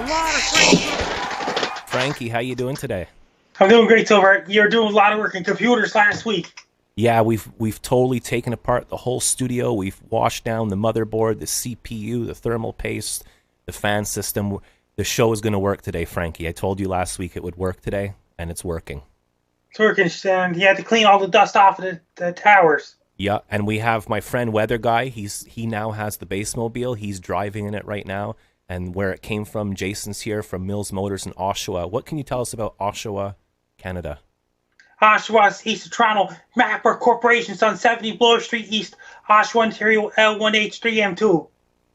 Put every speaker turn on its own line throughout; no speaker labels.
lot of Frankie.
Frankie, how you doing today?
I'm doing great, Silver. You're doing a lot of work in computers last week.
Yeah, we've totally taken apart the whole studio. We've washed down the motherboard, the CPU, the thermal paste, the fan system. The show is going to work today, Frankie. I told you last week it would work today, and it's working.
It's working, and you had to clean all the dust off of the towers.
Yeah, and we have my friend Weather Guy. He now has the Basemobile. He's driving in it right now. And where it came from, Jason's here from Mills Motors in Oshawa. What can you tell us about Oshawa, Canada?
Oshawa's east of Toronto. Mapper Corporation's on 70 Bloor Street East, Oshawa, Ontario, L1H3M2.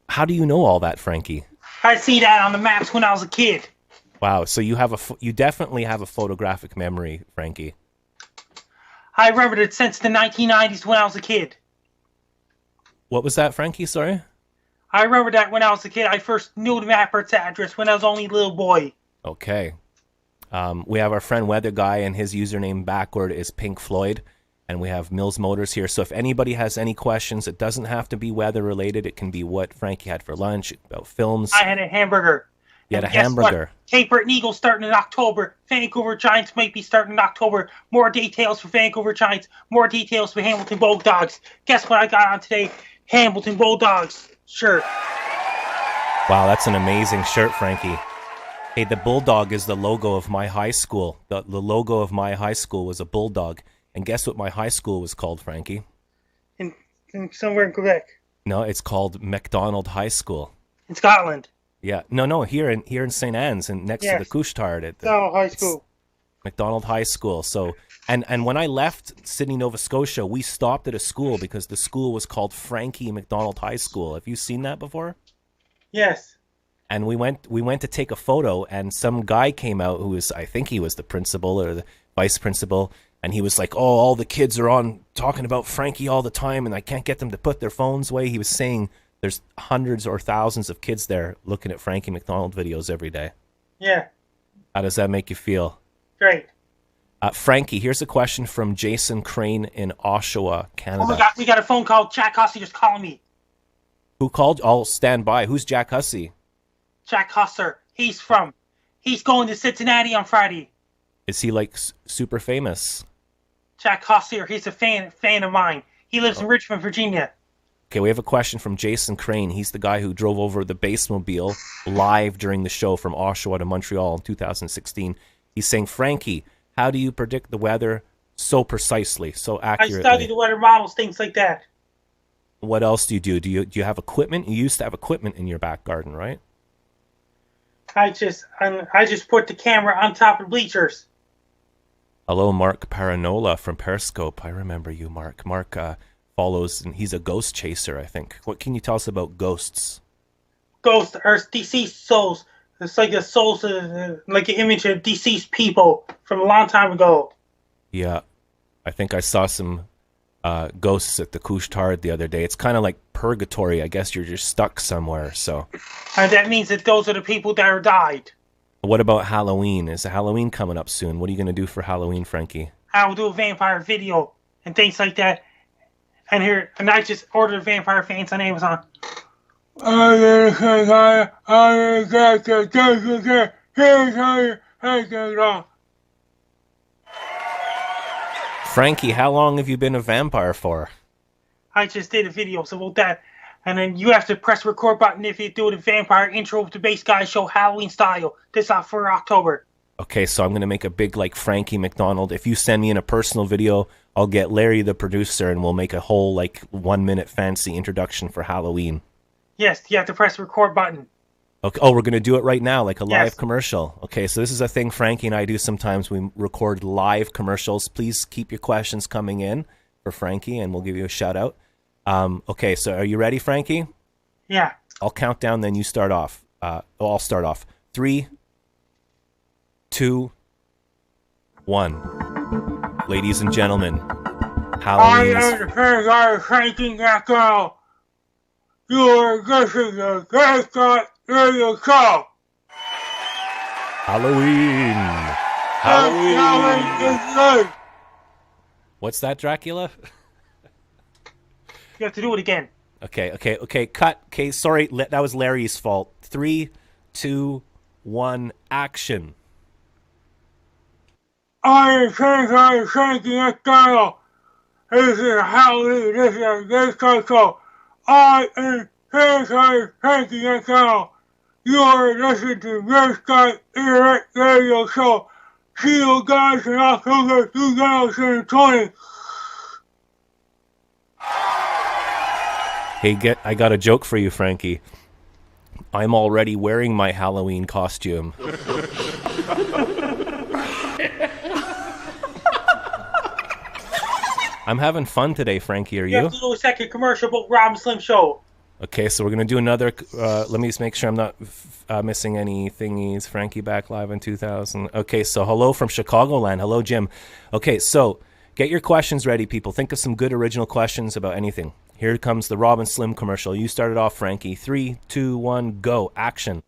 How do you know all that, Frankie?
I see that on the maps when I was a kid.
Wow, so you definitely have a photographic memory, Frankie.
I remembered it since the 1990s when I was a kid.
What was that, Frankie? Sorry?
I remember that when I was a kid. I first knew the Mapper's address when I was only a little boy.
Okay. We have our friend Weather Guy, and his username backward is Pink Floyd. And we have Mills Motors here. So if anybody has any questions, it doesn't have to be weather related. It can be what Frankie had for lunch, about films.
I had a hamburger.
You had a hamburger.
Cape Breton Eagles starting in October. Vancouver Giants might be starting in October. More details for Vancouver Giants. More details for Hamilton Bulldogs. Guess what I got on today? Hamilton Bulldogs shirt.
Wow, that's an amazing shirt, Frankie. Hey, the bulldog is the logo of my high school. The logo of my high school was a bulldog. And guess what my high school was called, Frankie?
In somewhere in Quebec.
No, it's called MacDonald High School.
In Scotland.
Yeah, no, here in St. Anne's and next to the Couche-Tard at
MacDonald High School.
MacDonald High School. So, and when I left Sydney, Nova Scotia, we stopped at a school because the school was called Frankie MacDonald High School. Have you seen that before?
Yes.
And we went to take a photo, and some guy came out who was, I think he was the principal or the vice principal, and he was like, "Oh, all the kids are on talking about Frankie all the time, and I can't get them to put their phones away." He was saying there's hundreds or thousands of kids there looking at Frankie MacDonald videos every day.
Yeah.
How does that make you feel?
Great.
Frankie, here's a question from Jason Crane in Oshawa, Canada.
Oh my God, we got a phone call. Jack Hussey just calling me.
Who called? I'll stand by. Who's Jack Hussey?
Jack Husser. He's going to Cincinnati on Friday.
Is he like super famous?
Jack Husser. He's a fan of mine. He lives in Richmond, Virginia.
Okay, we have a question from Jason Crane. He's the guy who drove over the Basemobile live during the show from Oshawa to Montreal in 2016. He's saying, Frankie, how do you predict the weather so precisely, so accurately?
I study the weather models, things like that.
What else do you do? Do you have equipment? You used to have equipment in your back garden, right?
I just put the camera on top of the bleachers.
Hello, Mark Paranola from Periscope. I remember you, Mark. Mark follows, and he's a ghost chaser, I think. What can you tell us about ghosts?
Ghosts are deceased souls. It's like the souls, like an image of deceased people from a long time ago.
Yeah, I think I saw some ghosts at the Couche-Tard the other day. It's kind of like purgatory. I guess you're just stuck somewhere. So,
and that means that those are the people that are died.
What about Halloween? Is Halloween coming up soon? What are you going to do for Halloween, Frankie?
I will do a vampire video and things like that. And I just ordered Vampire Fans on Amazon.
Frankie, how long have you been a vampire for?
I just did a video about that. And then you have to press the record button if you do the vampire intro with the bass guy show Halloween style. This off for October.
Okay, so I'm going to make a big, like, Frankie MacDonald. If you send me in a personal video, I'll get Larry, the producer, and we'll make a whole, like, 1-minute fancy introduction for Halloween.
Yes, you have to press the record button.
Okay. Oh, we're going to do it right now, like a live commercial. Okay, so this is a thing Frankie and I do sometimes. We record live commercials. Please keep your questions coming in for Frankie, and we'll give you a shout-out. Okay, so are you ready, Frankie?
Yeah.
I'll count down, then you start off. I'll start off. 3, 2, 1. Ladies and gentlemen, Halloween is...
Frankie MacDonald. You are listening to Gascon Radio Show.
Halloween.
Halloween.
What's that, Dracula?
You have to do it again.
Okay, cut. Okay, sorry, that was Larry's fault. 3, 2, 1, action.
I am Frankie MacDonald. This is Halloween. This is this show. I am Frankie MacDonald. You are listening to Red Sky Internet Radio Show. See you guys in October 2020.
Hey, I got a joke for you, Frankie. I'm already wearing my Halloween costume. I'm having fun today, Frankie. Are you?
You have to do a second commercial about Rob and Slim Show.
Okay, so we're going to do another. Let me just make sure I'm not missing any thingies. Frankie back live in 2000. Okay, so hello from Chicagoland. Hello, Jim. Okay, so get your questions ready, people. Think of some good original questions about anything. Here comes the Rob and Slim commercial. You started off, Frankie. 3, 2, 1, go. Action.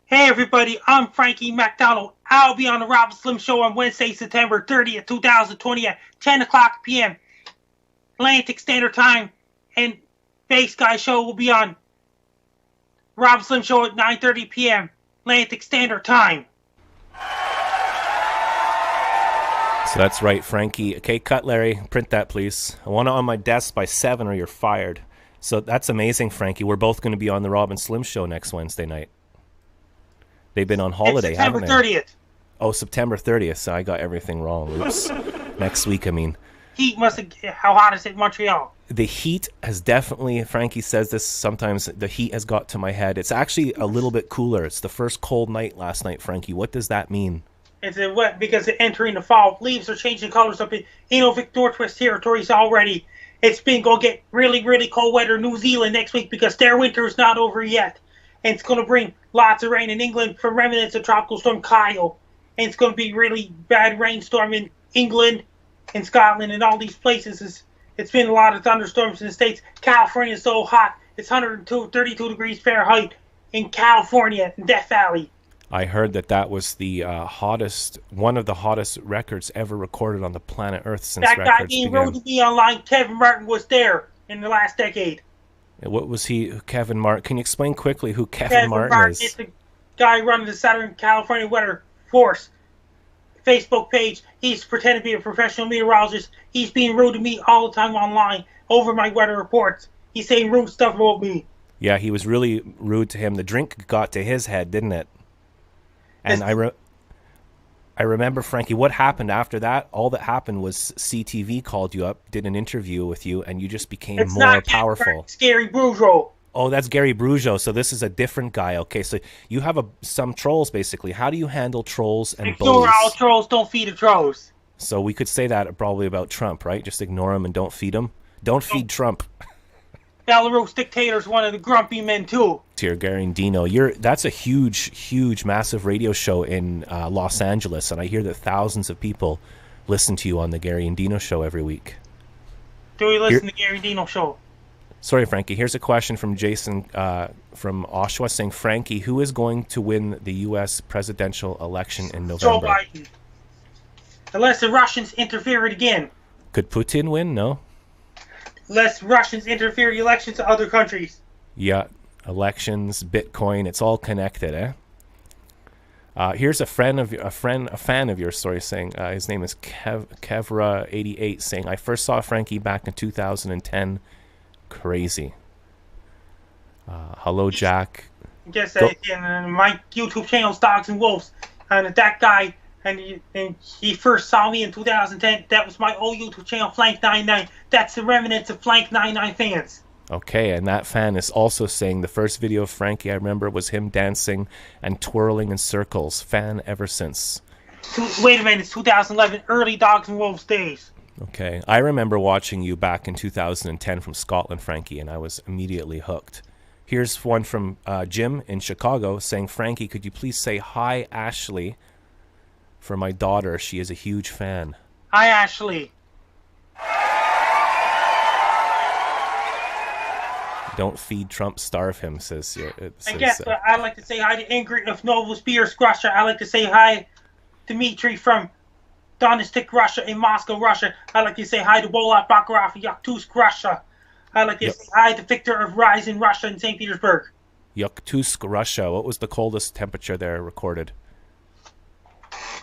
Hey everybody, I'm Frankie MacDonald. I'll be on the Rob and Slim Show on Wednesday, September 30th, 2020 at 10 o'clock p.m. Atlantic Standard Time. And Base Guy Show will be on Rob and Slim Show at 9:30 p.m. Atlantic Standard Time.
So that's right, Frankie. Okay, cut, Larry. Print that, please. I want it on my desk by 7 or you're fired. So that's amazing, Frankie. We're both going to be on the Rob and Slim Show next Wednesday night. They've been on holiday, haven't they?
September 30th.
Oh, September 30th. So I got everything wrong. Oops. Next week, I mean.
Heat must have... How hot is it in Montreal?
The heat has definitely, Frankie says this sometimes, the heat has got to my head. It's actually a little bit cooler. It's the first cold night last night, Frankie. What does that mean?
It's wet because it's entering the fall. Leaves are changing colors up in Inuvik Northwest Territories already. It's been going to get really, really cold weather in New Zealand next week because their winter is not over yet. And it's going to bring lots of rain in England from remnants of Tropical Storm Kyle. And it's going to be really bad rainstorm in England and Scotland and all these places. It's been a lot of thunderstorms in the States. California is so hot. It's 32 degrees Fahrenheit in California, in Death Valley.
I heard that was the one of the hottest records ever recorded on the planet Earth since
that
records
guy being
began.
wrote to me online, Kevin Martin, was there in the last decade.
What was he, Kevin Martin? Can you explain quickly who Kevin Martin is?
It's the guy running the Southern California Weather Force Facebook page. He's pretending to be a professional meteorologist. He's being rude to me all the time online over my weather reports. He's saying rude stuff about me.
Yeah, he was really rude to him. The drink got to his head, didn't it? And I remember, Frankie, what happened after that? All that happened was CTV called you up, did an interview with you, and you just became more powerful.
It's Gary Bourgeois.
Oh, that's Gary Bourgeois. So this is a different guy. Okay, so you have some trolls, basically. How do you handle trolls and bullies?
Ignore all trolls, don't feed the trolls.
So we could say that probably about Trump, right? Just ignore him and don't feed him. Don't feed Trump.
Belarus dictator's one of the grumpy men, too.
Dear Gary and Dino, that's a huge, massive radio show in Los Angeles, and I hear that thousands of people listen to you on the Gary and Dino show every week.
Do we listen to Gary and Dino show?
Sorry, Frankie. Here's a question from Jason from Oshawa saying, Frankie, who is going to win the U.S. presidential election in November?
Joe Biden. Unless the Russians interfere it again.
Could Putin win? No?
Unless Russians interfere in the elections to other countries.
Yeah, elections, Bitcoin, it's all connected, eh? Here's a fan of yours, sorry, saying his name is Kevra88, saying, I first saw Frankie back in 2010. Crazy. Hello, Jack.
Yes, my YouTube channel is Dogs and Wolves, and that guy, and he first saw me in 2010. That was my old YouTube channel, Flank 99. That's the remnants of Flank 99 fans.
Okay, and that fan is also saying the first video of Frankie I remember was him dancing and twirling in circles. Fan ever since.
Wait a minute, it's 2011, early Dogs and Wolves days.
Okay, I remember watching you back in 2010 from Scotland, Frankie, and I was immediately hooked. Here's one from Jim in Chicago saying, Frankie, could you please say hi, Ashley, for my daughter? She is a huge fan.
Hi, Ashley.
Don't feed Trump, starve him, says...
I guess I'd like to say hi to Ingrid of Novosibirsk, Russia. I'd like to say hi to Dmitry from Donetsk, Russia, in Moscow, Russia. I'd like to say hi to Bolat Bakarov of Yakutsk, Russia. I'd like to say hi to Victor of Rise in Russia in St. Petersburg.
Yakutsk, Russia. What was the coldest temperature there recorded?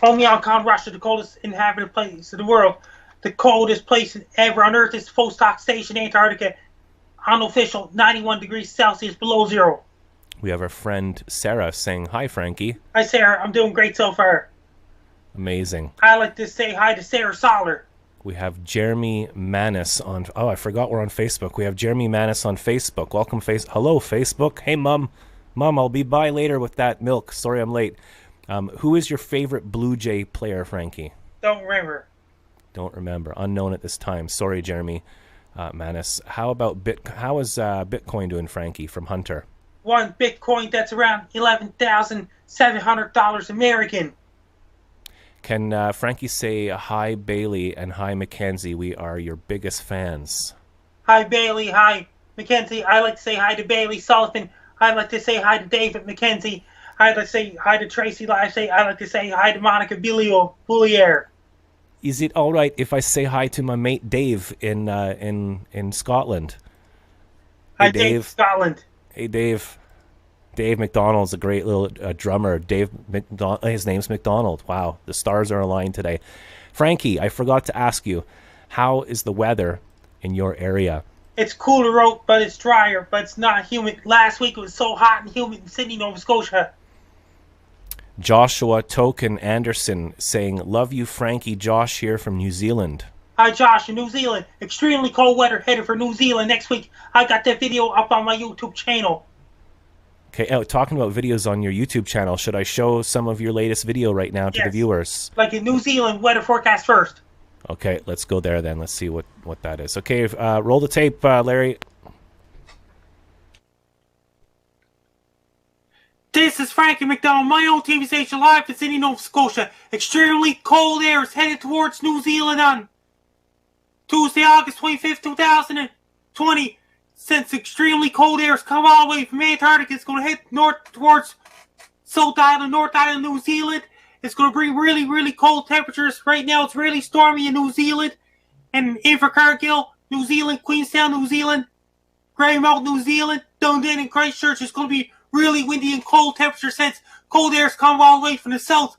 Omyakon, Russia, the coldest inhabited place in the world. The coldest place ever on Earth is Vostok Station, Antarctica. Unofficial, 91 degrees Celsius below zero.
We have our friend Sarah saying, hi, Frankie.
Hi, Sarah. I'm doing great so far.
Amazing.
I like to say hi to Sarah Soller.
We have Jeremy Manis on... Oh, I forgot we're on Facebook. We have Jeremy Manis on Facebook. Welcome, Hello, Facebook. Hey, Mom. Mom, I'll be by later with that milk. Sorry I'm late. Who is your favorite Blue Jay player, Frankie?
Don't remember.
Don't remember. Unknown at this time. Sorry, Jeremy Manis. How about How is Bitcoin doing, Frankie, from Hunter?
One Bitcoin, that's around $11,700 American.
Can Frankie say hi, Bailey, and hi, Mackenzie? We are your biggest fans.
Hi, Bailey. Hi, Mackenzie. I like to say hi to Bailey Sullivan. I like to say hi to David Mackenzie. I like to say hi to Tracy Livesay. I like to say hi to Monica Boulier.
Is it all right if I say hi to my mate Dave in Scotland?
Hi,
Hey,
Dave, Scotland.
Hey, Dave. Dave MacDonald's a great little drummer. Dave MacDonald. His name's MacDonald. Wow, the stars are aligned today. Frankie, I forgot to ask you, how is the weather in your area?
It's cooler out, but it's drier, but it's not humid. Last week it was so hot and humid in Sydney, Nova Scotia.
Joshua Token Anderson saying, love you, Frankie. Josh here from New Zealand.
Hi, Josh, in New Zealand. Extremely cold weather headed for New Zealand next week. I got that video up on my YouTube channel.
Okay, talking about videos on your YouTube channel, should I show some of your latest video right now to the viewers?
Like in New Zealand weather forecast first.
Okay, let's go there then. Let's see what that is. Okay, roll the tape, Larry.
This is Frankie MacDonald, my own TV station live from Sydney, Nova Scotia. Extremely cold air is headed towards New Zealand on Tuesday, August 25th, 2020. Since extremely cold air has come all the way from Antarctica, it's going to head north towards South Island, North Island, New Zealand. It's going to bring really, really cold temperatures. Right now, it's really stormy in New Zealand. And Invercargill, New Zealand, Queenstown, New Zealand, Greymouth, New Zealand, Dunedin, and Christchurch. It's going to be really windy and cold temperatures since cold air has come all the way from the south.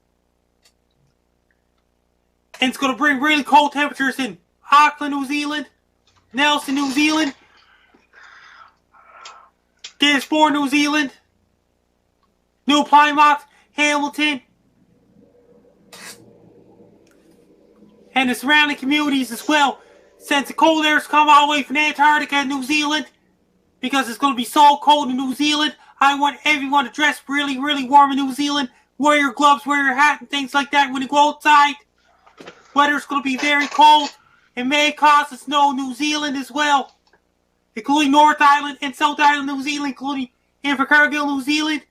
And it's going to bring really cold temperatures in Auckland, New Zealand, Nelson, New Zealand, Gisborne, New Zealand, New Plymouth, Hamilton, and the surrounding communities as well. Since the cold air has come all the way from Antarctica and New Zealand, because it's going to be so cold in New Zealand, I want everyone to dress really, really warm in New Zealand. Wear your gloves, wear your hat, and things like that when you go outside. Weather's going to be very cold. It may cause the snow in New Zealand as well, including North Island and South Island, New Zealand, including Invercargill, New Zealand.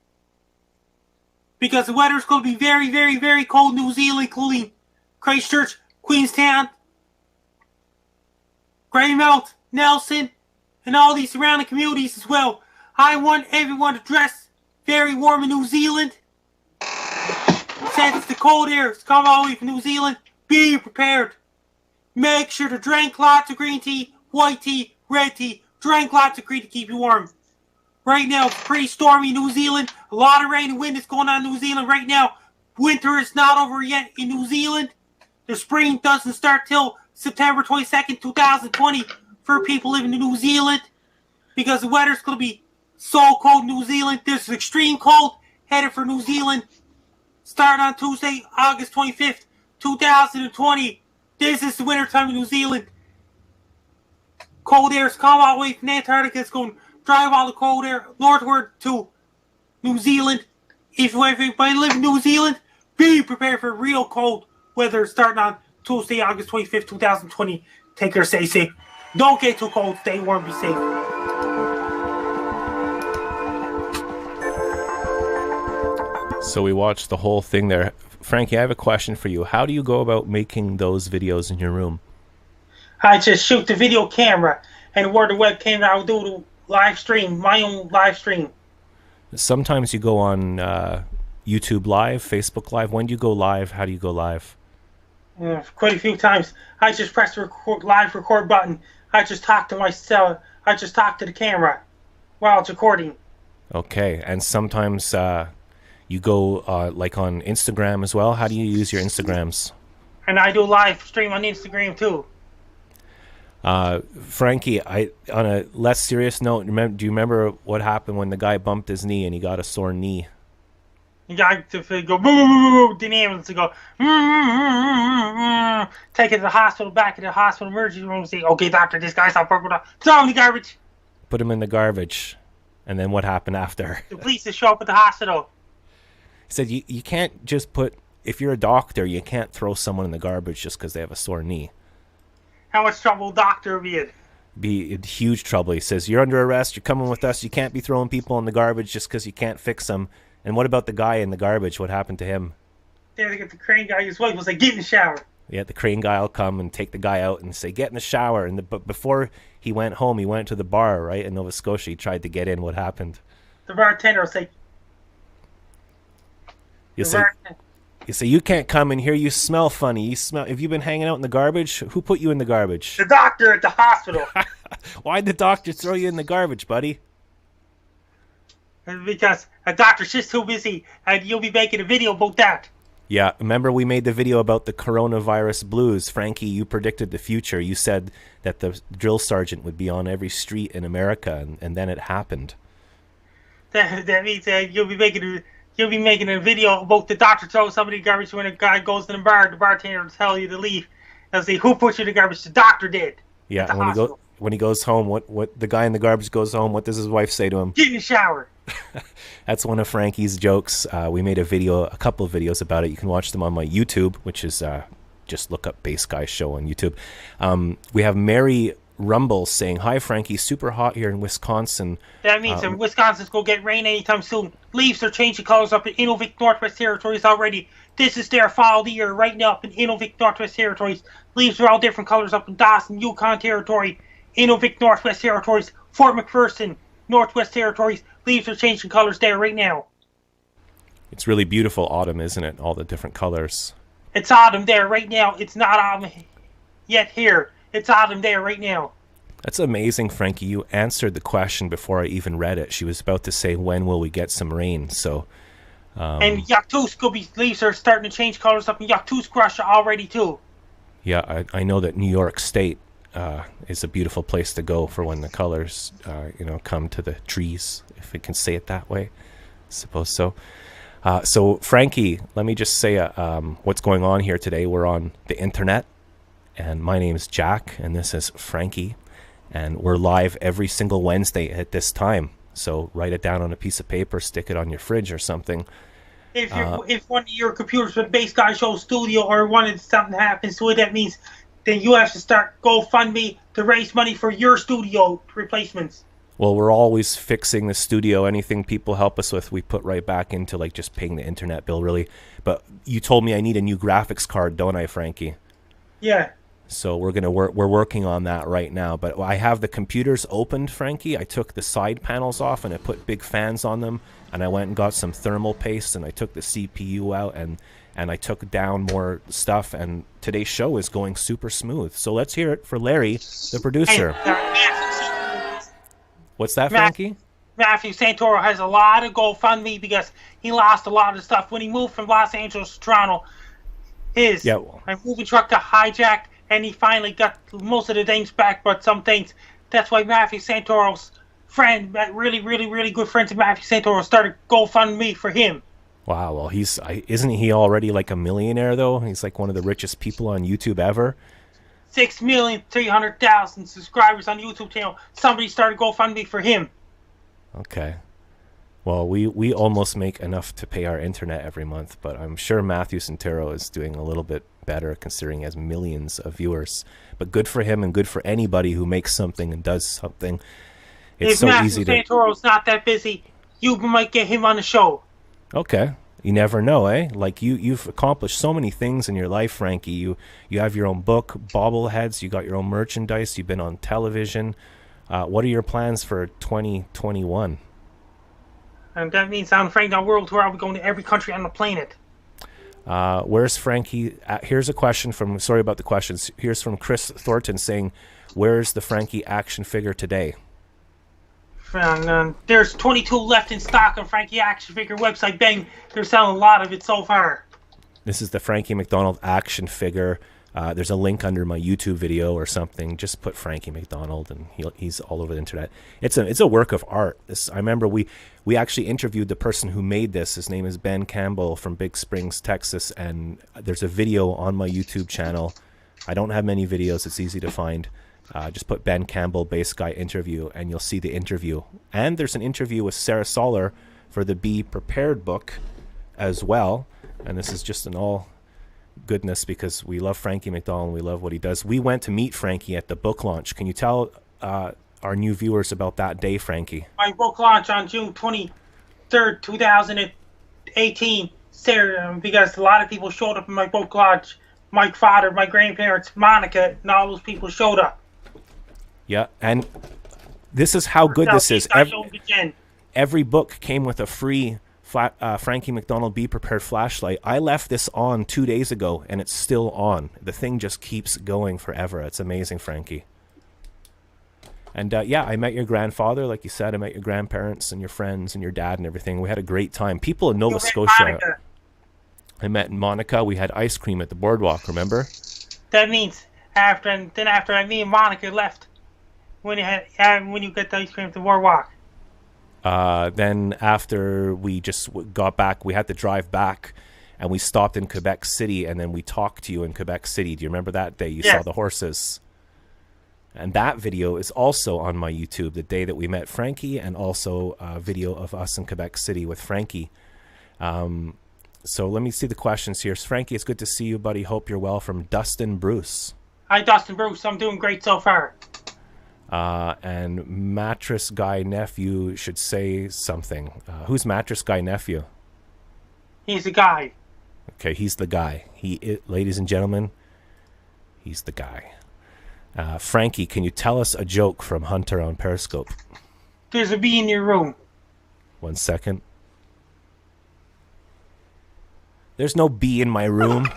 Because the weather's going to be very, very, very cold in New Zealand, including Christchurch, Queenstown, Greymouth, Nelson, and all these surrounding communities as well. I want everyone to dress very warm in New Zealand. Since the cold air has come all the way from New Zealand, be prepared. Make sure to drink lots of green tea, white tea, red tea. Drink lots of green to keep you warm. Right now, it's pretty stormy in New Zealand. A lot of rain and wind is going on in New Zealand right now. Winter is not over yet in New Zealand. The spring doesn't start till September 22nd, 2020 for people living in New Zealand. Because the weather's going to be so cold in New Zealand. There's extreme cold headed for New Zealand. Start on Tuesday, August 25th, 2020. This is the winter time in New Zealand. Cold air is coming all the way from Antarctica. It's going to drive all the cold air northward to New Zealand. If you live in New Zealand, be prepared for real cold weather starting on Tuesday, August 25th, 2020. Take care, stay safe. Don't get too cold. Stay warm, be safe.
So we watched the whole thing there. Frankie, I have a question for you. How do you go about making those videos in your room?
I just shoot the video camera, and where the webcam, I'll do the live stream, my own live stream.
Sometimes you go on YouTube Live, Facebook Live. When do you go live? How do you go live?
Quite a few times. I just press the live record button. I just talk to myself. I just talk to the camera while it's recording.
Okay, and sometimes you go like on Instagram as well. How do you use your Instagrams?
And I do live stream on Instagram too.
Frankie, on a less serious note, do you remember what happened when the guy bumped his knee and he got a sore knee?
You got to go boo boo boo boo. The ambulance to go. Take it to the hospital. Back to the hospital emergency room. Say, okay, doctor, this guy's not broken up. Throw him in the garbage.
Put him in the garbage, and then what happened after?
The police just show up at the hospital.
He said you can't just put. If you're a doctor, you can't throw someone in the garbage just because they have a sore knee.
How much trouble will doctor be in?
Be in huge trouble. He says, you're under arrest, you're coming with us, you can't be throwing people in the garbage just because you can't fix them. And what about the guy in the garbage? What happened to him?
Then they get the crane guy, his wife was like, get in the shower.
Yeah, the crane guy will come and take the guy out and say, get in the shower. But before he went home, he went to the bar, right, in Nova Scotia. He tried to get in. What happened?
The bartender will say,
You say, you can't come in here, you smell funny. You smell. Have you been hanging out in the garbage? Who put you in the garbage?
the doctor at the hospital.
Why'd the doctor throw you in the garbage, buddy?
Because a doctor's just too busy, and you'll be making a video about that.
Yeah, remember we made the video about the coronavirus blues. Frankie, you predicted the future. You said that the drill sergeant would be on every street in America, and then it happened.
That means you'll be making a video about the doctor throwing somebody in the garbage. When a guy goes to the bar, the bartender will tell you to leave. They'll say, who put you in the garbage? The doctor did.
Yeah, and when he goes home, what the guy in the garbage goes home, what does his wife say to him?
Get in the shower.
That's one of Frankie's jokes. We made a couple of videos about it. You can watch them on my YouTube, which is just look up Bass Guy Show on YouTube. We have Mary Rumble saying, hi, Frankie, super hot here in Wisconsin.
That means Wisconsin's going to get rain anytime soon. Leaves are changing colors up in Inuvik Northwest Territories already. This is their fall of the year right now up in Inuvik Northwest Territories. Leaves are all different colors up in Dawson, Yukon Territory, Inuvik Northwest Territories, Fort McPherson, Northwest Territories. Leaves are changing colors there right now.
It's really beautiful autumn, isn't it? All the different colors.
It's autumn there right now. It's not autumn yet here. It's autumn there right now.
That's amazing, Frankie. You answered the question before I even read it. She was about to say, when will we get some rain? So,
and Yakutsk leaves are starting to change colors up in Yakutsk, Russia already too.
Yeah, I know that New York State is a beautiful place to go for when the colors, come to the trees, if we can say it that way. I suppose so. So, Frankie, let me just say what's going on here today. We're on the internet, and my name is Jack, and this is Frankie, and we're live every single Wednesday at this time. So write it down on a piece of paper, stick it on your fridge or something.
If one of your computers with Bass Guy Show Studio or wanted something happens to it, that means then you have to start GoFundMe to raise money for your studio replacements.
Well, we're always fixing the studio. Anything people help us with, we put right back into like just paying the internet bill, really. But you told me I need a new graphics card, don't I, Frankie?
Yeah.
So we're working on that right now. But I have the computers opened, Frankie. I took the side panels off and I put big fans on them. And I went and got some thermal paste and I took the CPU out and I took down more stuff. And today's show is going super smooth. So let's hear it for Larry, the producer. What's that, Frankie?
Matthew Santoro has a lot of GoFundMe because he lost a lot of stuff when he moved from Los Angeles to Toronto. My moving truck got hijacked, and he finally got most of the things back, but some things. That's why Matthew Santoro's friend, really, really, really good friends of Matthew Santoro, started GoFundMe for him.
Wow, well, isn't he already like a millionaire, though? He's like one of the richest people on YouTube ever.
6,300,000 subscribers on YouTube channel. Somebody started GoFundMe for him.
Okay. Well, we almost make enough to pay our internet every month, but I'm sure Matthew Santoro is doing a little bit better considering he has millions of viewers. But good for him and good for anybody who makes something and does something. It's so easy to...
If Matthew Santoro's not that busy, you might get him on the show.
Okay. You never know, eh? Like you've accomplished so many things in your life, Frankie. You have your own book, bobbleheads. You got your own merchandise. You've been on television. What are your plans for 2021?
And that means on Frank on World Tour, I'll be going to every country on the planet.
Where's Frankie? Here's a question from. Sorry about the questions. Here's from Chris Thornton saying, "Where's the Frankie action figure today?"
And there's 22 left in stock on Frankie action figure website. Bang, they're selling a lot of it so far.
This is the Frankie MacDonald action figure. There's a link under my YouTube video or something. Just put Frankie MacDonald, and he's all over the internet. It's a work of art. I remember we actually interviewed the person who made this. His name is Ben Campbell from Big Springs, Texas, and there's a video on my YouTube channel. I don't have many videos. It's easy to find. Just put Ben Campbell Base Guy interview, and you'll see the interview. And there's an interview with Sarah Soller for the Be Prepared book as well. And this is just an all goodness because we love Frankie MacDonald. We love what he does. We went to meet Frankie at the book launch. Can you tell our new viewers about that day, Frankie?
My book launch on June 23rd, 2018. Sarah, because a lot of people showed up in my book launch. My father, my grandparents, Monica, and all those people showed up.
Yeah, and this is how good this is. Every book came with a free Frankie MacDonald Be Prepared flashlight. I left this on 2 days ago, and it's still on. The thing just keeps going forever. It's amazing, Frankie. And yeah, I met your grandfather, like you said. I met your grandparents and your friends and your dad and everything. We had a great time. People in Nova Scotia.
Monica.
I met Monica. We had ice cream at the boardwalk, remember?
That means after me and Monica left, when you get the ice cream at the boardwalk.
Then after we just got back, we had to drive back, and we stopped in Quebec City, and then we talked to you in Quebec City. Do you remember that day? You saw the horses. And that video is also on my YouTube, the day that we met Frankie, and also a video of us in Quebec City with Frankie. So let me see the questions here. Frankie, it's good to see you, buddy. Hope you're well, from Dustin Bruce.
Hi, Dustin Bruce. I'm doing great so far.
And Mattress Guy Nephew should say something. Who's Mattress Guy Nephew?
He's a guy.
Okay, he's the guy. Ladies and gentlemen, he's the guy. Frankie, can you tell us a joke from Hunter on Periscope?
There's a bee in your room.
1 second. There's no bee in my room.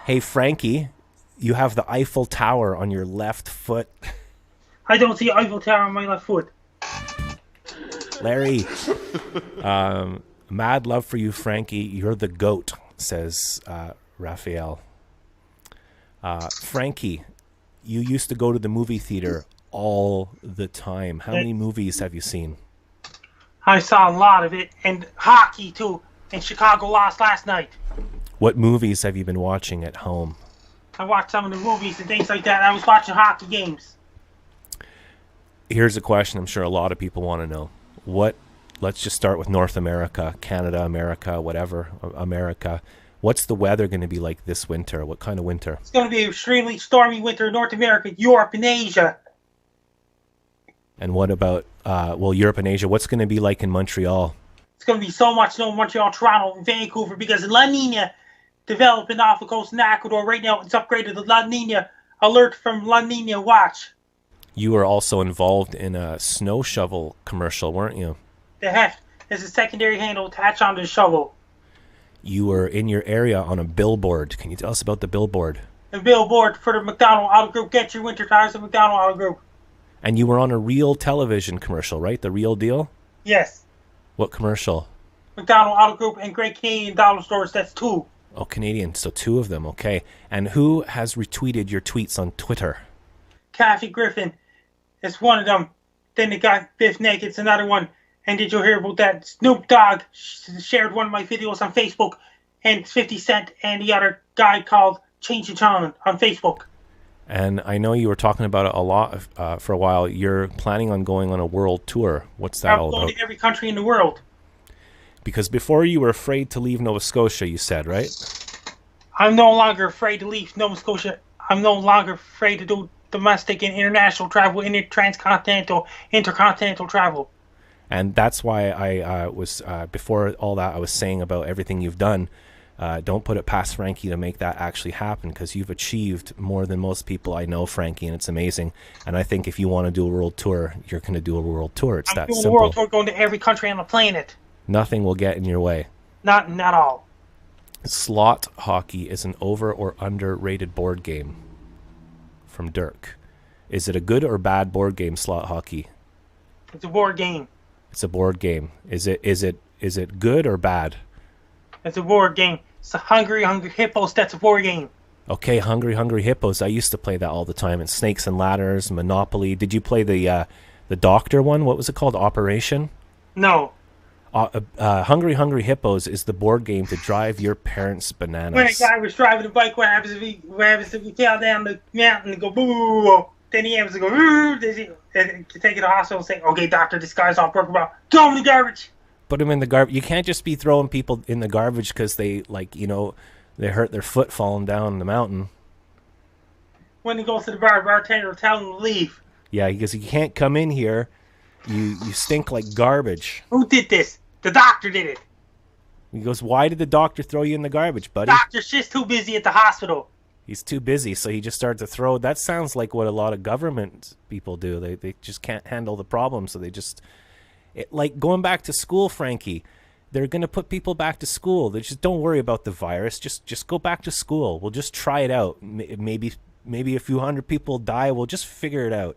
Hey, Frankie, you have the Eiffel Tower on your left foot.
I don't see Eiffel Tower on my left foot.
Larry, mad love for you, Frankie. You're the GOAT, says Raphael. Frankie, you used to go to the movie theater all the time. How many movies have you seen?
I saw a lot of it, and hockey too. And Chicago lost last night.
What movies have you been watching at home?
I watched some of the movies and things like that. I was watching hockey games.
Here's a question I'm sure a lot of people want to know. Let's just start with North America, Canada, America, whatever, America. What's the weather going to be like this winter? What kind of winter?
It's going to be an extremely stormy winter in North America, Europe, and Asia.
And what about, Europe and Asia? What's going to be like in Montreal?
It's going to be so much snow in Montreal, Toronto, and Vancouver because La Nina developing off the coast in Ecuador. Right now, it's upgraded to La Nina alert from La Nina watch.
You were also involved in a snow shovel commercial, weren't you?
The heft is a secondary handle attached onto the shovel.
You were in your area on a billboard. Can you tell us about the billboard?
The billboard for the MacDonald Auto Group. Get your winter tires at MacDonald Auto Group.
And you were on a real television commercial, right? The real deal?
Yes.
What commercial?
MacDonald Auto Group and Great Canadian Dollar Stores. That's two.
Oh, Canadian. So two of them. Okay. And who has retweeted your tweets on Twitter?
Kathy Griffin is one of them. Then they got Biff Naked's another one. And did you hear about that? Snoop Dogg shared one of my videos on Facebook. And 50 Cent and the other guy called Change the Channel on Facebook.
And I know you were talking about it a lot for a while. You're planning on going on a world tour. What's that all about?
I'm going to every country in the world.
Because before you were afraid to leave Nova Scotia, you said, right?
I'm no longer afraid to leave Nova Scotia. I'm no longer afraid to do domestic and international travel, transcontinental, intercontinental travel.
And that's why I was, before all that, I was saying about everything you've done. Don't put it past Frankie to make that actually happen, because you've achieved more than most people I know, Frankie, and it's amazing. And I think if you want to do a world tour, you're going to do a world tour. It's that simple. I'm doing a world tour,
going to every country on the planet.
Nothing will get in your way.
Not all.
Slot hockey is an over or underrated board game. From Dirk. Is it a good or bad board game, slot hockey?
It's a board game.
It's a board game. Is it good or bad?
It's a board game. It's a Hungry Hippos. That's a board game.
Okay, Hungry Hippos. I used to play that all the time. And Snakes and Ladders, Monopoly. Did you play the doctor one? What was it called? Operation?
No.
Hungry Hippos is the board game to drive your parents bananas.
When a guy was driving a bike, what happens if he fell down the mountain and go boo? Then he happens to go boo. To take it to the hospital and say, "Okay, doctor, this guy's all broken about. Throw him in the garbage."
Put him in the garbage. You can't just be throwing people in the garbage because they they hurt their foot falling down the mountain.
When he goes to the bar, bartender will tell him to leave.
Yeah, because you can't come in here. You stink like garbage.
Who did this? The doctor did it.
He goes, "Why did the doctor throw you in the garbage, buddy?"
Doctor's just too busy at the hospital.
He's too busy, so he just started to throw. That sounds like what a lot of government people do. They just can't handle the problem, so they just... like going back to school, Frankie. They're going to put people back to school. They just don't worry about the virus. Just go back to school. We'll just try it out. Maybe a few hundred people die. We'll just figure it out.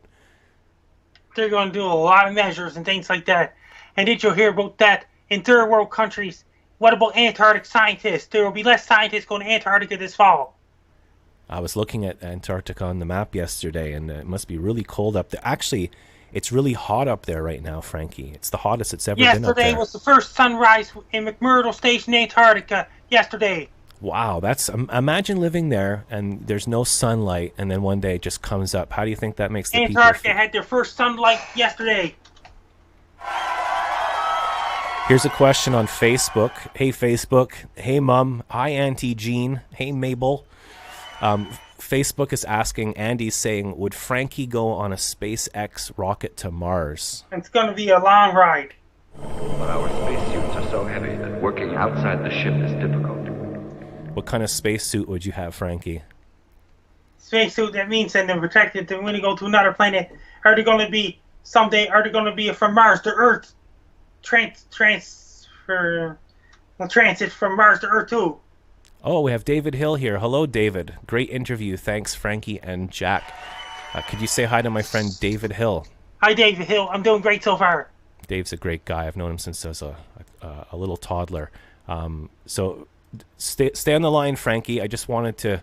They're going to do a lot of measures and things like that. And did you hear about that in third world countries? What about Antarctic scientists? There will be less scientists going to Antarctica this fall.
I was looking at Antarctica on the map yesterday, and it must be really cold up there. Actually, it's really hot up there right now, Frankie. It's the hottest it's ever been up there.
Yesterday was the first sunrise in McMurdo Station, Antarctica. Yesterday.
Wow, that's... imagine living there, and there's no sunlight, and then one day it just comes up. How do you think that makes the people
Antarctica
feel?
had their first sunlight yesterday.
Here's a question on Facebook. Hey, Facebook. Hey, Mum. Hi, Auntie Jean. Hey, Mabel. Facebook is asking, Andy's saying, would Frankie go on a SpaceX rocket to Mars?
It's going to be a long ride.
But our spacesuits are so heavy that working outside the ship is difficult.
What kind of spacesuit would you have, Frankie?
Spacesuit, that means that they're protected. They're going to go to another planet. Are they going to be someday? Are they going to be from Mars to Earth? Transit from Mars to Earth too.
Oh, we have David Hill here. Hello, David. Great interview. Thanks, Frankie and Jack. Could you say hi to my friend David Hill?
Hi, David Hill. I'm doing great so far.
Dave's a great guy. I've known him since I was a little toddler. So stay on the line, Frankie. I just wanted to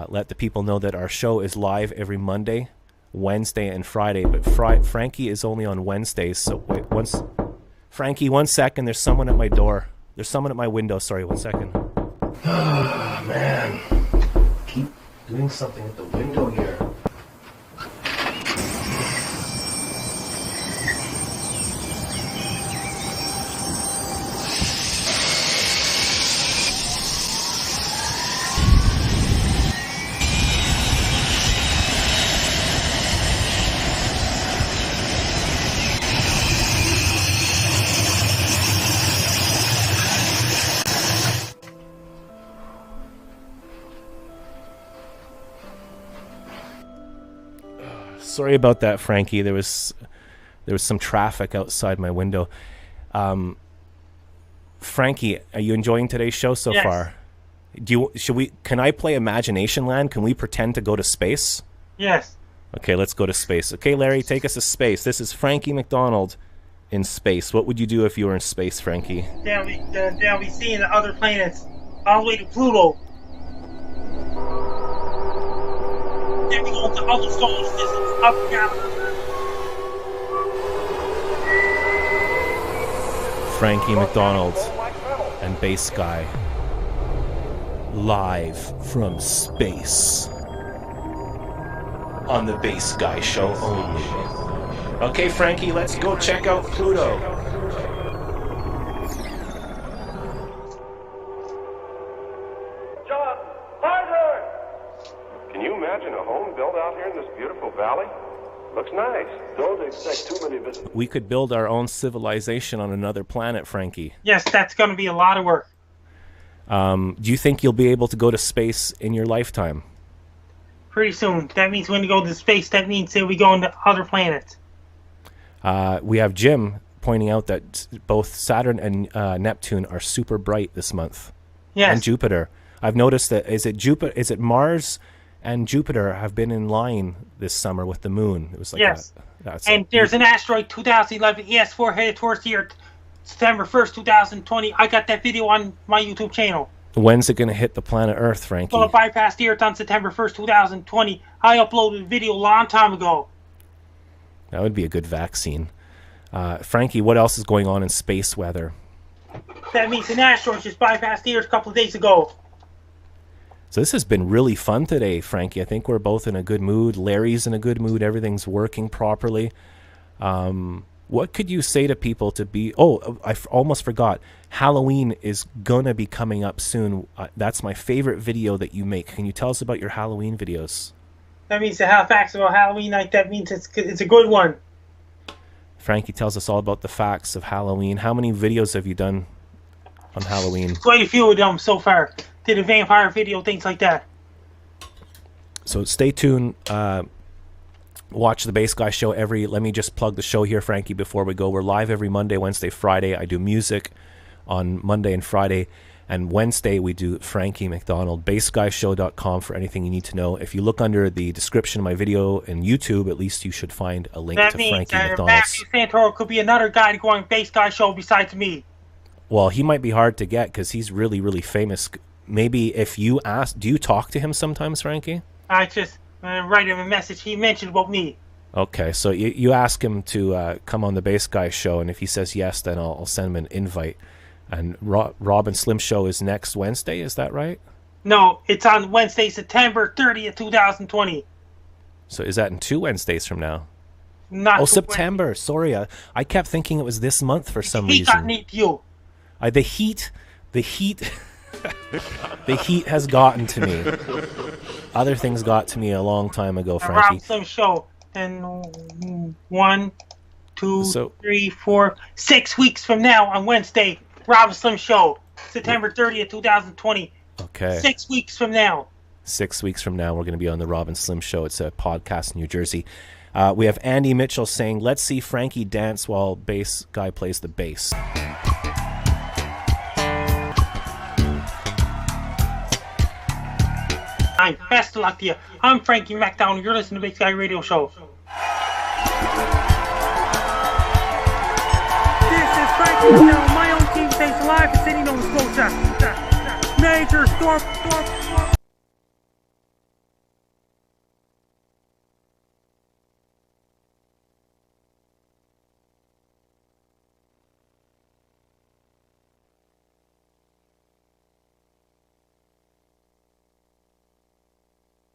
let the people know that our show is live every Monday, Wednesday, and Friday. But Frankie is only on Wednesdays. So wait, Frankie, 1 second. There's someone at my door. There's someone at my window. Sorry, 1 second. Oh, man. Keep doing something at the window here. Sorry about that, Frankie. There was some traffic outside my window. Frankie, are you enjoying today's show so far? Can I play Imagination Land? Can we pretend to go to space?
Yes.
Okay, let's go to space. Okay, Larry, take us to space. This is Frankie MacDonald in space. What would you do if you were in space, Frankie?
They'll be seeing the other planets all the way to Pluto. Then we go into other solar systems up and down.
Frankie MacDonald and Bass Guy, live from space on the Bass Guy Show only. Okay, Frankie, let's go check out Pluto.
John, hi there! Can you imagine a home built out here in this beautiful valley? Looks nice. Don't expect too many visitors.
We could build our own civilization on another planet, Frankie.
Yes, that's going to be a lot of work.
Do you think you'll be able to go to space in your lifetime?
Pretty soon. That means when you go to space, that means they'll be going to other planets.
We have Jim pointing out that both Saturn and Neptune are super bright this month.
Yes.
And Jupiter. I've noticed that is it Mars and Jupiter have been in line this summer with the moon. It was like
yes. There's an asteroid 2011 ES4 headed towards the Earth September 1st, 2020. I got that video on my YouTube channel.
When's it going to hit the planet Earth, Frankie?
Well, it bypassed the Earth on September 1st, 2020. I uploaded a video a long time ago.
That would be a good vaccine. Frankie, what else is going on in space weather?
That means an asteroid just bypassed the Earth a couple of days ago.
So this has been really fun today, Frankie. I think we're both in a good mood. Larry's in a good mood. Everything's working properly. What could you say to people to be... Oh, I almost forgot. Halloween is going to be coming up soon. That's my favorite video that you make. Can you tell us about your Halloween videos?
That means to have facts about Halloween night. That means it's a good one.
Frankie tells us all about the facts of Halloween. How many videos have you done on Halloween?
Quite a few of them so far. Did a vampire video, things like that.
So stay tuned. Watch the Bass Guy show let me just plug the show here, Frankie, before we go. We're live every Monday, Wednesday, Friday. I do music on Monday and Friday. And Wednesday, we do Frankie MacDonald. BassGuyShow.com for anything you need to know. If you look under the description of my video in YouTube, at least you should find a link to Frankie MacDonald.
Matthew Santoro could be another guy to go on Bass Guy Show besides me.
Well, he might be hard to get because he's really, really famous. Maybe if you ask, do you talk to him sometimes, Frankie?
I just write him a message. He mentioned about me.
Okay, so you ask him to come on the Bass Guy Show, and if he says yes, then I'll send him an invite. And Rob and Slim Show is next Wednesday, is that right?
No, it's on Wednesday, September 30th, 2020.
So is that in 2 Wednesdays from now?
Not
September.
Wednesday.
Sorry, I kept thinking it was this month for some reason.
He got neat to you.
The heat, the heat has gotten to me. Other things got to me a long time ago, Frankie.
Rob Slim Show. And 1, 2, 3, 4, 6 weeks from now on Wednesday, Rob Slim Show, September 30th, 2020.
Okay.
6 weeks from now.
6 weeks from now, we're going to be on the Rob and Slim Show. It's a podcast in New Jersey. We have Andy Mitchell saying, let's see Frankie dance while Bass Guy plays the bass.
Best of luck to you. I'm Frankie MacDonald. You're listening to Bass Guy Radio Show. This is Frankie MacDonald. My own team stays alive. The city knows Major Storm.